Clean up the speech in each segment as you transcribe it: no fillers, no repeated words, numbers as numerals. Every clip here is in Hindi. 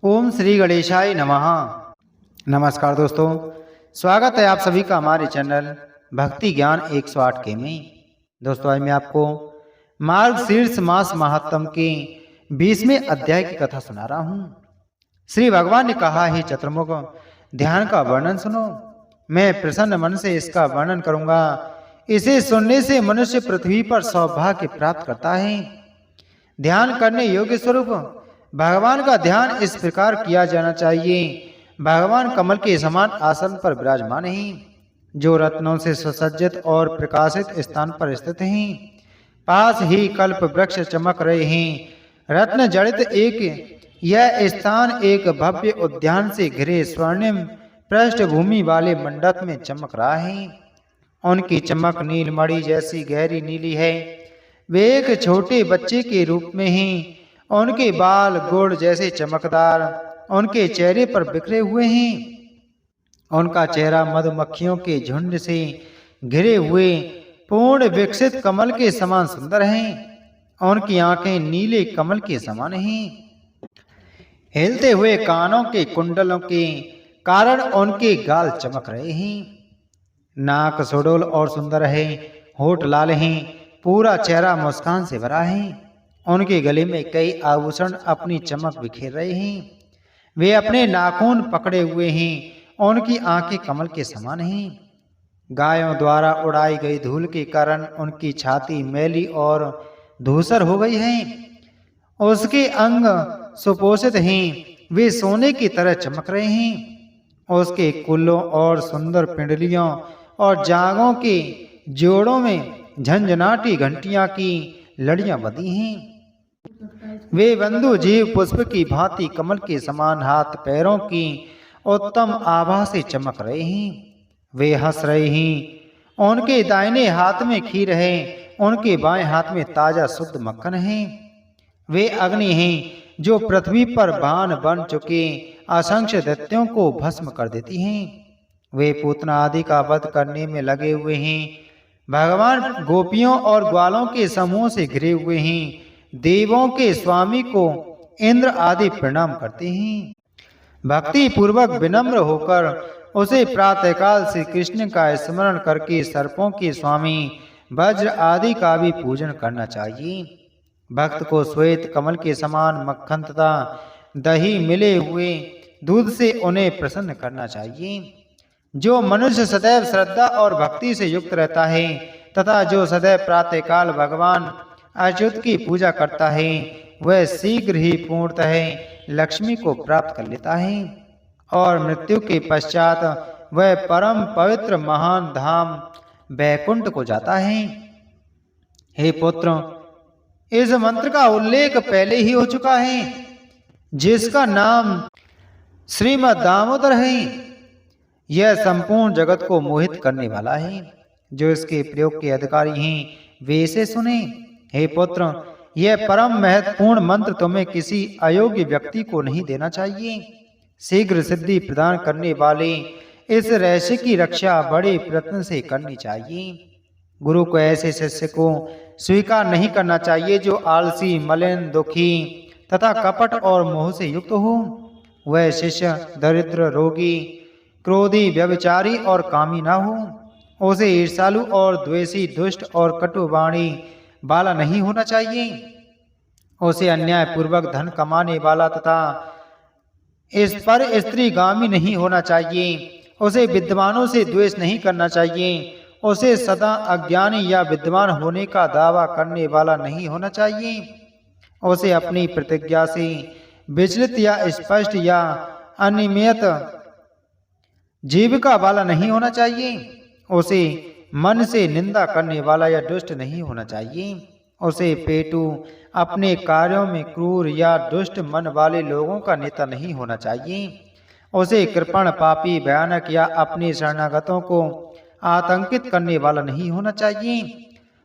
ओम श्री गणेशाय नमः। नमस्कार दोस्तों, स्वागत है आप सभी का हमारे चैनल भक्ति ज्ञान 108 के में। दोस्तों, आज मैं आपको मार्गशीर्ष मास महात्म के 20वें अध्याय की कथा सुना रहा हूँ। श्री भगवान ने कहा, हे चतुर्मुख, ध्यान का वर्णन सुनो। मैं प्रसन्न मन से इसका वर्णन करूंगा। इसे सुनने से मनुष्य पृथ्वी पर सौभाग्य प्राप्त करता है। ध्यान करने योग्य स्वरूप भगवान का ध्यान इस प्रकार किया जाना चाहिए। भगवान कमल के समान आसन पर विराजमान हैं, जो रत्नों से सुसज्जित और प्रकाशित स्थान पर स्थित हैं। पास ही कल्प वृक्ष चमक रहे हैं। रत्न जड़ित यह स्थान एक भव्य उद्यान से घिरे स्वर्णिम पृष्ठभूमि वाले मंडप में चमक रहा है। उनकी चमक नीलमणि जैसी गहरी नीली है। वे एक छोटे बच्चे के रूप में हैं। उनके बाल गुड़ जैसे चमकदार उनके चेहरे पर बिखरे हुए हैं। उनका चेहरा मधुमक्खियों के झुंड से घिरे हुए पूर्ण विकसित कमल के समान सुंदर हैं। उनकी आंखें नीले कमल के समान हैं। हिलते हुए कानों के कुंडलों के कारण उनके गाल चमक रहे हैं। नाक सुडौल और सुंदर है। होठ लाल हैं। पूरा चेहरा मुस्कान से भरा है। उनके गले में कई आभूषण अपनी चमक बिखेर रहे हैं। वे अपने नाखून पकड़े हुए हैं। उनकी आंखें कमल के समान हैं। गायों द्वारा उड़ाई गई धूल के कारण उनकी छाती मैली और धूसर हो गई है। उसके अंग सुपोषित हैं। वे सोने की तरह चमक रहे हैं। उसके कुल्लों और सुंदर पिंडलियों और जांघों के जोड़ों में झंझनाटी घंटियां की लड़ियां बंधी हैं। वे बंधु जीव पुष्प की भांति कमल के समान हाथ पैरों की उत्तम आभा से चमक रहे हैं। वे हंस रहे हैं। उनके दाहिने हाथ में खीर है। उनके बाएं हाथ में ताजा शुद्ध मक्खन है। वे अग्नि हैं, जो पृथ्वी पर बाण बन चुके असंख्य दैत्यों को भस्म कर देती हैं। वे पूतना आदि का वध करने में लगे हुए हैं। भगवान गोपियों और ग्वालों के समूह से घिरे हुए हैं। देवों के स्वामी को इंद्र आदि प्रणाम करते हैं। भक्ति पूर्वक विनम्र होकर उसे प्रातःकाल श्री कृष्ण का स्मरण करके सर्पों के स्वामी वज्र आदि का भी पूजन करना चाहिए। भक्त को श्वेत कमल के समान मक्खन तथा दही मिले हुए दूध से उन्हें प्रसन्न करना चाहिए। जो मनुष्य सदैव श्रद्धा और भक्ति से युक्त रहता है तथा जो सदैव प्रातःकाल भगवान अच्युत की पूजा करता है, वह शीघ्र ही पूर्णतः लक्ष्मी को प्राप्त कर लेता है और मृत्यु के पश्चात वह परम पवित्र महान धाम बैकुंठ को जाता है। हे पुत्र, इस मंत्र का उल्लेख पहले ही हो चुका है, जिसका नाम श्रीमद् दामोदर है। यह संपूर्ण जगत को मोहित करने वाला है। जो इसके प्रयोग के अधिकारी हैं, वे इसे सुने। हे पुत्र, यह परम महत्वपूर्ण मंत्र तुम्हें किसी अयोग्य व्यक्ति को नहीं देना चाहिए। शीघ्र सिद्धि प्रदान करने वाले इस रहस्य की रक्षा बड़े प्रयत्न से करनी चाहिए। गुरु को ऐसे शिष्य को स्वीकार नहीं करना चाहिए जो आलसी, मलिन, दुखी तथा कपट और मोह से युक्त हो। वह शिष्य दरिद्र, रोगी, क्रोधी, व्यभिचारी और कामी ना हो। उसे ईर्ष्यालु और द्वेषी, दुष्ट और कटुवाणी वाला नहीं होना चाहिए। उसे अन्याय पूर्वक धन कमाने वाला तथा इस पर स्त्रीगामी नहीं होना चाहिए। उसे विद्वानों से द्वेष नहीं करना चाहिए। उसे सदा अज्ञानी या विद्वान होने का दावा करने वाला नहीं होना चाहिए। उसे अपनी प्रतिज्ञा से विचलित या स्पष्ट या अनियमित जीविका वाला नहीं होना चाहिए। उसे मन से निंदा करने वाला या दुष्ट नहीं होना चाहिए। उसे पेटू, अपने कार्यों में क्रूर या दुष्ट मन वाले लोगों का नेता नहीं होना चाहिए। उसे कृपण, पापी, भयानक या अपने शरणागतों को आतंकित करने वाला नहीं होना चाहिए।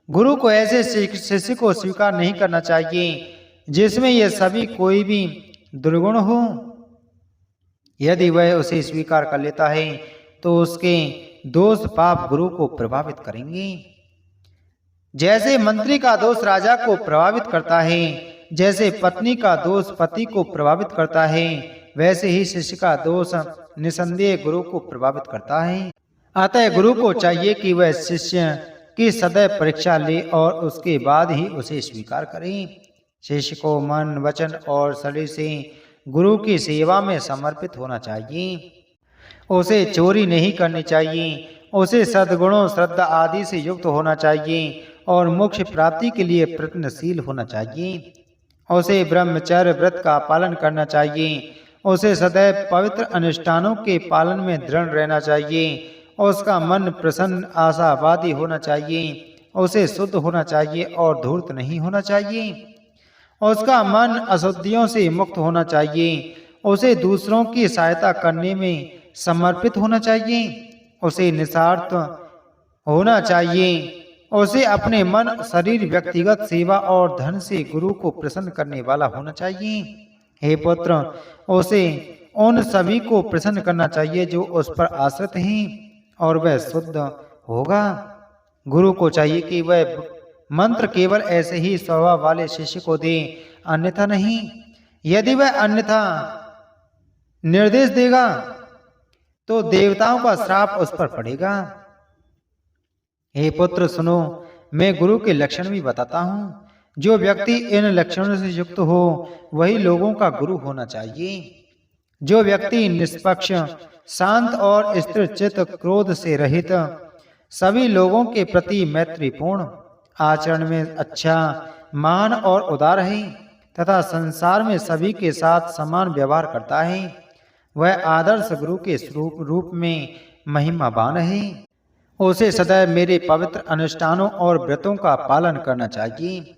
गुरु को ऐसे शिष्य को स्वीकार नहीं करना चाहिए जिसमें यह सभी कोई भी दुर्गुण हो। यदि वह उसे स्वीकार कर लेता है तो उसके दोष पाप गुरु को प्रभावित करेंगे। जैसे मंत्री का दोष राजा को प्रभावित करता है, जैसे पत्नी का दोष पति को प्रभावित करता है, वैसे ही शिष्य का दोष निसंदेह गुरु को प्रभावित करता है। अतः गुरु को चाहिए कि वह शिष्य की सदैव परीक्षा ले और उसके बाद ही उसे स्वीकार करे। शिष्य को मन, वचन और शरीर से गुरु की सेवा में समर्पित होना चाहिए। उसे चोरी नहीं करनी चाहिए, उसे सद्गुणों, श्रद्धा आदि से युक्त होना चाहिए और मोक्ष प्राप्ति के लिए प्रयत्नशील होना चाहिए। उसे ब्रह्मचर्य व्रत का पालन करना चाहिए, उसे सदैव पवित्र अनुष्ठानों के पालन में दृढ़ रहना चाहिए, उसका मन प्रसन्न, आशावादी होना चाहिए, उसे शुद्ध होना चाहिए और धूर्त नहीं होना चाहिए। उसका मन अशुद्धियों से मुक्त होना चाहिए, उसे दूसरों की सहायता करने में समर्पित होना चाहिए, उसे निस्वार्थ होना चाहिए, उसे अपने मन, शरीर, व्यक्तिगत सेवा और धन से गुरु को प्रसन्न करने वाला होना चाहिए। हे पुत्र, उसे उन सभी को प्रसन्न करना चाहिए जो उस पर आश्रित हैं और वह शुद्ध होगा। गुरु को चाहिए कि वह मंत्र केवल ऐसे ही स्वभाव वाले शिष्य को दे, अन्यथा नहीं। यदि वह अन्यथा निर्देश देगा तो देवताओं का श्राप उस पर पड़ेगा। हे पुत्र सुनो, मैं गुरु के लक्षण भी बताता हूँ। जो व्यक्ति इन लक्षणों से युक्त हो वही लोगों का गुरु होना चाहिए। जो व्यक्ति निष्पक्ष, शांत और स्थिरचित्त, क्रोध से रहित, सभी लोगों के प्रति मैत्रीपूर्ण, आचरण में अच्छा, महान और उदार है तथा संसार में सभी के साथ समान व्यवहार करता है, वह आदर्श गुरु के रूप में महिमावान है। उसे सदैव मेरे पवित्र अनुष्ठानों और व्रतों का पालन करना चाहिए।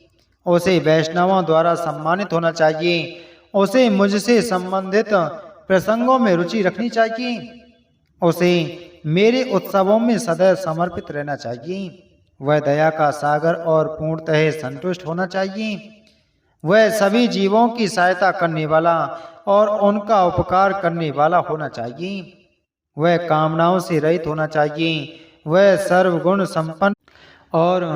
उसे वैष्णवों द्वारा सम्मानित होना चाहिए। उसे मुझसे संबंधित प्रसंगों में रुचि रखनी चाहिए। उसे मेरे उत्सवों में सदैव समर्पित रहना चाहिए। वह दया का सागर और पूर्णतः संतुष्ट होना चाहिए। वह सभी जीवों की सहायता करने वाला और उनका उपकार करने वाला होना चाहिए। वह कामनाओं से रहित होना चाहिए। वह सर्वगुण संपन्न और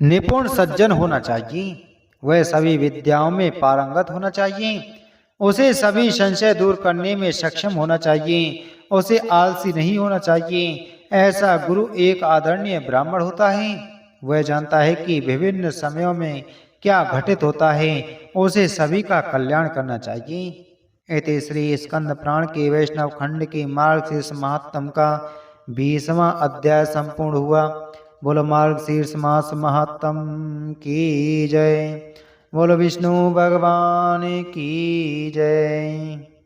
निपुण सज्जन होना चाहिए। वह सभी विद्याओं में पारंगत होना चाहिए। उसे सभी संशय दूर करने में सक्षम होना चाहिए। उसे आलसी नहीं होना चाहिए। ऐसा गुरु एक आदरणीय ब्राह्मण होता है। वह जानता है कि विभिन्न समयों में क्या घटित होता है। उसे सभी का कल्याण करना चाहिए। इति श्री स्कंद पुराण के वैष्णव खंड के मार्गशीर्ष महात्म का 20वां अध्याय संपूर्ण हुआ। बोलो मार्गशीर्ष मास महात्म की जय। बोलो विष्णु भगवान की जय।